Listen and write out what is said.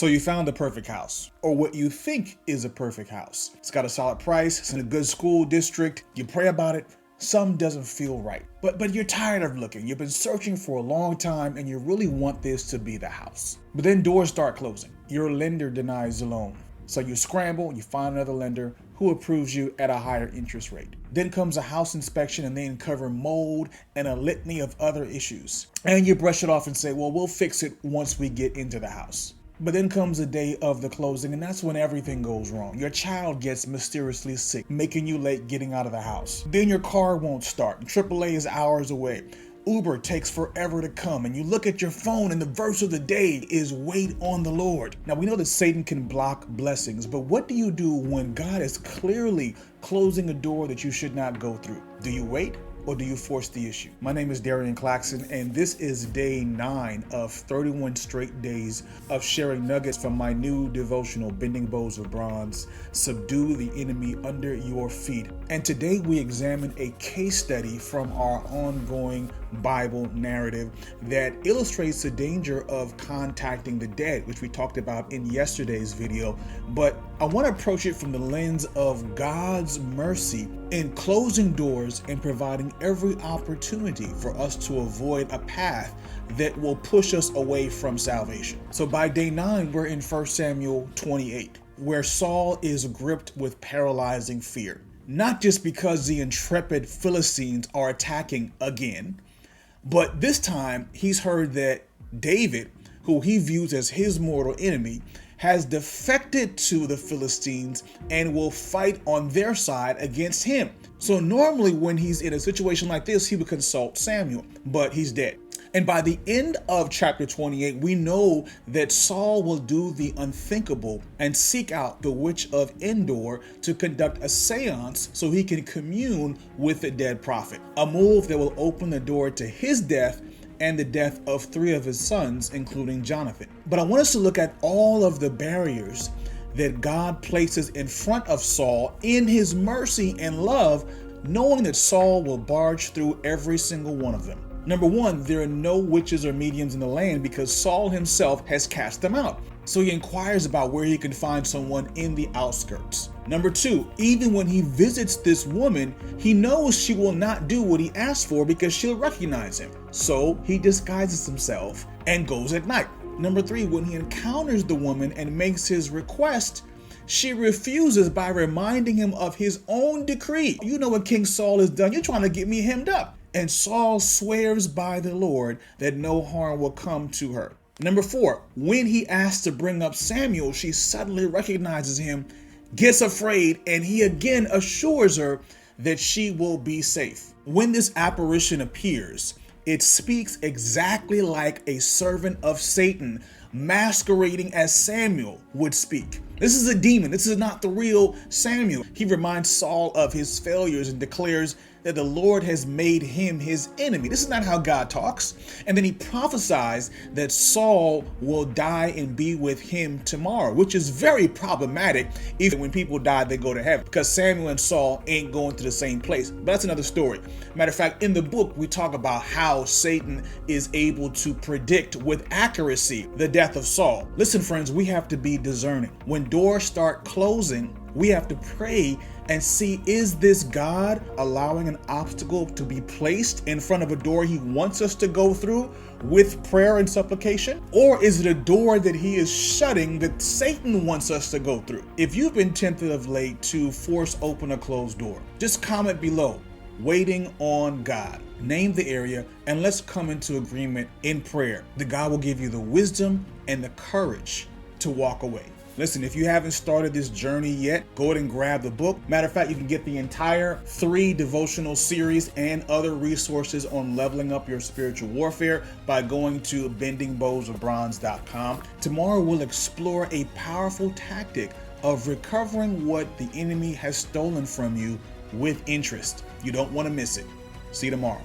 So you found the perfect house, or what you think is a perfect house. It's got a solid price, it's in a good school district, you pray about it, some doesn't feel right. But you're tired of looking, you've been searching for a long time and you really want this to be the house. But then doors start closing, your lender denies the loan. So you scramble, you find another lender who approves you at a higher interest rate. Then comes a house inspection and they uncover mold and a litany of other issues. And you brush it off and say, well, we'll fix it once we get into the house. But then comes the day of the closing, and that's when everything goes wrong. Your child gets mysteriously sick, making you late getting out of the house. Then your car won't start, and AAA is hours away. Uber takes forever to come, and you look at your phone and the verse of the day is wait on the Lord. Now we know that Satan can block blessings, but what do you do when God is clearly closing a door that you should not go through? Do you wait? Or do you force the issue? My name is Darian Claxton, and this is day 9 of 31 straight days of sharing nuggets from my new devotional, Bending Bows of Bronze, Subdue the Enemy Under Your Feet. And today we examine a case study from our ongoing Bible narrative that illustrates the danger of contacting the dead, which we talked about in yesterday's video. But I want to approach it from the lens of God's mercy in closing doors and providing every opportunity for us to avoid a path that will push us away from salvation. So by day 9, we're in 1 Samuel 28, where Saul is gripped with paralyzing fear. Not just because the intrepid Philistines are attacking again, but this time he's heard that David, who he views as his mortal enemy, has defected to the Philistines and will fight on their side against him. So normally when he's in a situation like this, he would consult Samuel, but he's dead. And by the end of chapter 28, we know that Saul will do the unthinkable and seek out the witch of Endor to conduct a seance so he can commune with the dead prophet, a move that will open the door to his death and the death of 3 of his sons, including Jonathan. But I want us to look at all of the barriers that God places in front of Saul in his mercy and love, knowing that Saul will barge through every single one of them. Number 1, there are no witches or mediums in the land because Saul himself has cast them out. So he inquires about where he can find someone in the outskirts. Number 2, even when he visits this woman, he knows she will not do what he asked for because she'll recognize him. So he disguises himself and goes at night. Number 3, when he encounters the woman and makes his request, she refuses by reminding him of his own decree. You know what King Saul has done. You're trying to get me hemmed up. And Saul swears by the Lord that no harm will come to her. Number 4, when he asks to bring up Samuel, she suddenly recognizes him, gets afraid, and he again assures her that she will be safe. When this apparition appears, it speaks exactly like a servant of Satan masquerading as Samuel would speak. This is a demon. This is not the real Samuel. He reminds Saul of his failures and declares that the Lord has made him his enemy. This is not how God talks. And then he prophesies that Saul will die and be with him tomorrow, which is very problematic. Even when people die, they go to heaven, because Samuel and Saul ain't going to the same place. But that's another story. Matter of fact, in the book, we talk about how Satan is able to predict with accuracy the death of Saul. Listen, friends, we have to be discerning. When doors start closing, we have to pray and see, is this God allowing an obstacle to be placed in front of a door he wants us to go through with prayer and supplication? Or is it a door that he is shutting that Satan wants us to go through? If you've been tempted of late to force open a closed door, just comment below, waiting on God. Name the area and let's come into agreement in prayer that God will give you the wisdom and the courage to walk away. Listen, if you haven't started this journey yet, go ahead and grab the book. Matter of fact, you can get the entire 3 devotional series and other resources on leveling up your spiritual warfare by going to bendingbowsofbronze.com. Tomorrow, we'll explore a powerful tactic of recovering what the enemy has stolen from you with interest. You don't want to miss it. See you tomorrow.